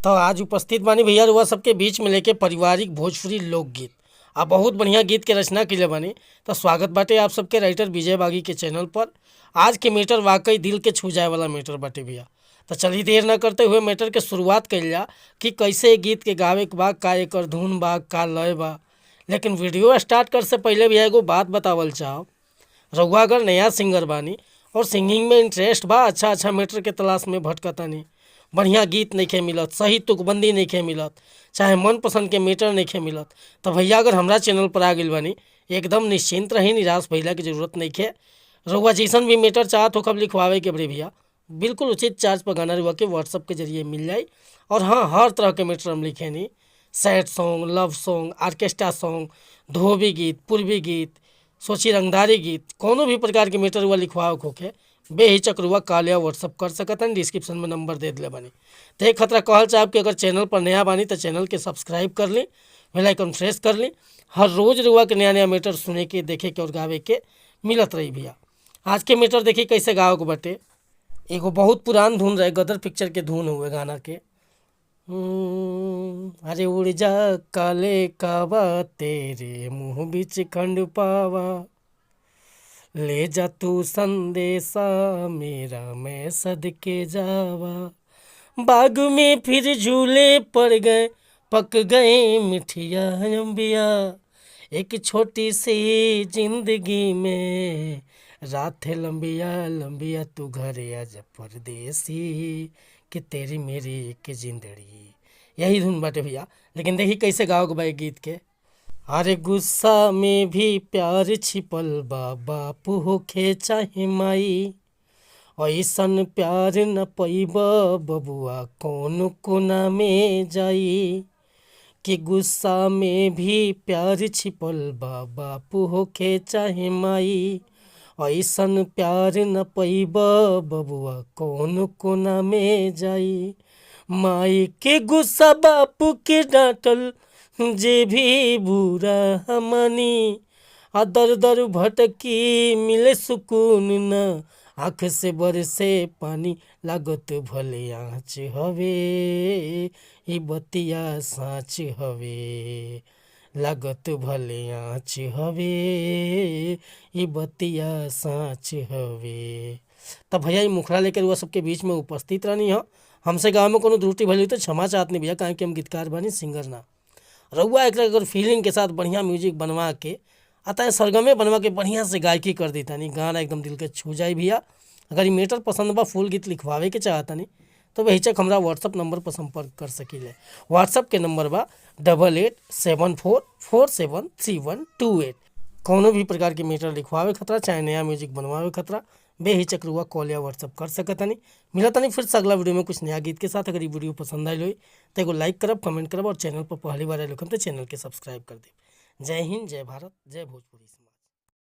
तो आज उपस्थित बानी भैया रुआ सबके बीच में लेके पारिवारिक भोजपुरी लोकगीत आ बहुत बढ़िया गीत के रचना के लिए बानी। तो स्वागत बाटे आप सबके राइटर विजय बागी के चैनल पर। आज के मैटर वाकई दिल के छू जाए वाला मैटर बाटे भैया। तो चलिए देर न करते हुए मैटर के शुरुआत कइल जा कि कैसे गीत के गावे के बा, का एकर धुन बा, का लय बा। लेकिन वीडियो स्टार्ट कर से पहले भैया एगो बात बतावल चाहब। रउआ अगर नया सिंगर बानी और सिंगिंग में इंटरेस्ट बा, अच्छा मैटर के तलाश में भटकतानी, बढ़िया गीत नइखे मिलत, सही तुकबंदी नइखे मिलत, चाहे मनपसंद के मैटर नइखे मिलत, तो भैया अगर हमरा चैनल पर आ गइल बानी एकदम निश्चिंत रही, निराश भइला की जरूरत नइखे। रउआ जैसन भी मैटर चाहत हो कब लिखवावे के बड़े भैया बिल्कुल उचित चार्ज पर गाना रुआ के व्हाट्सअप के जरिए मिल जाए। और हाँ, हर तरह के मैटर हम लिखे नहीं, sad song, love song, orchestra song, धोबी गीत, पूर्वी गीत, सोची रंगदारी गीत, कोनो भी प्रकार के मैटर हुआ लिखवाओ होके बेहिचक रुआ कॉल या व्हाट्सअप कर सकतन। डिस्क्रिप्शन में नंबर दे दिले बानी। तो एक खतरा कहल चाहब कि अगर चैनल पर नया बानी तो चैनल के सब्सक्राइब कर ली, बेल आइकन प्रेस कर ली। हर रोज़ रुआ के नया नया मैटर सुने के, देखे के और गावे के मिलत रही भैया। आज के मैटर देखिए कैसे गाओ के बटे। एगो बहुत पुरान धुन रहे, गदर पिक्चर के धुन हुए गाना के। अरे उड़ जा काले कावा तेरे मुँह बीच खंड पावा, ले जा तू संदेशा मेरा मैं सदके जावा। बाग में फिर झूले पड़ गए, पक गए मिठिया अम्बिया, एक छोटी सी जिंदगी में रात है लंबिया लंबिया, तू घर आजा परदेसी कि तेरी मेरी एक जिंदड़ी। यही धुन बाटे भैया। लेकिन देखी कैसे गाओगे भाई गीत के। अरे गुस्सा में भी प्यार छिपल बा, बापू होखे चाहे माई, ऐसन प्यार न पैब बबुआ कौन कोना में जाई। कि गुस्सा में भी प्यार छिपल बा, बापू होखे चाहे माई, ऐसन प्यार न पैब बबुआ कौन कोना में जाई। माई के गुस्सा बापू के डांटल जे भी बुरा मानी, आ दर दर भटकी मिले सुकून न, आँख से बरसे पानी लागत भले आँच हवे, ई बतिया साँच हवे, लागत भले आँच हवे, ई बतिया साँच हवे। तब भैया ये मुखड़ा लेकर वह सबके बीच में उपस्थित रहनी हो। हमसे गाँव में कोनो त्रुटि भली तो क्षमा चाहत नहीं भैया, काहे कि हम गीतकार बानी, सिंगर ना। रउआ एक अगर फीलिंग के साथ बढ़िया म्यूजिक बनवा के अतः सरगमे बनवा के बढ़िया से गायकी कर देता नहीं, गाना एकदम दिल के छू जाए भैया। अगर ये मैटर पसंद बा, फुल गीत लिखवावे के चाहता नहीं तो बेहिचक हमरा व्हाट्सअप नंबर पर संपर्क कर सकीले। व्हाट्सअप के नंबर बा 8874473128। कोनो भी प्रकार के मैटर लिखवावे खतरा, चाहे नया म्यूजिक बनवावे खतरा, बेहिचक रुआ कॉल या व्हाट्सअप कर सकतनी। मिलतनी फिर से अगला वीडियो में कुछ नया गीत के साथ। अगर ये वीडियो पसंद आई हो तो एगो लाइक करब, कमेंट करब और चैनल पर पहली बार आए तो चैनल के सब्सक्राइब कर देब। जय हिंद, जय भारत, जय भोजपुरी।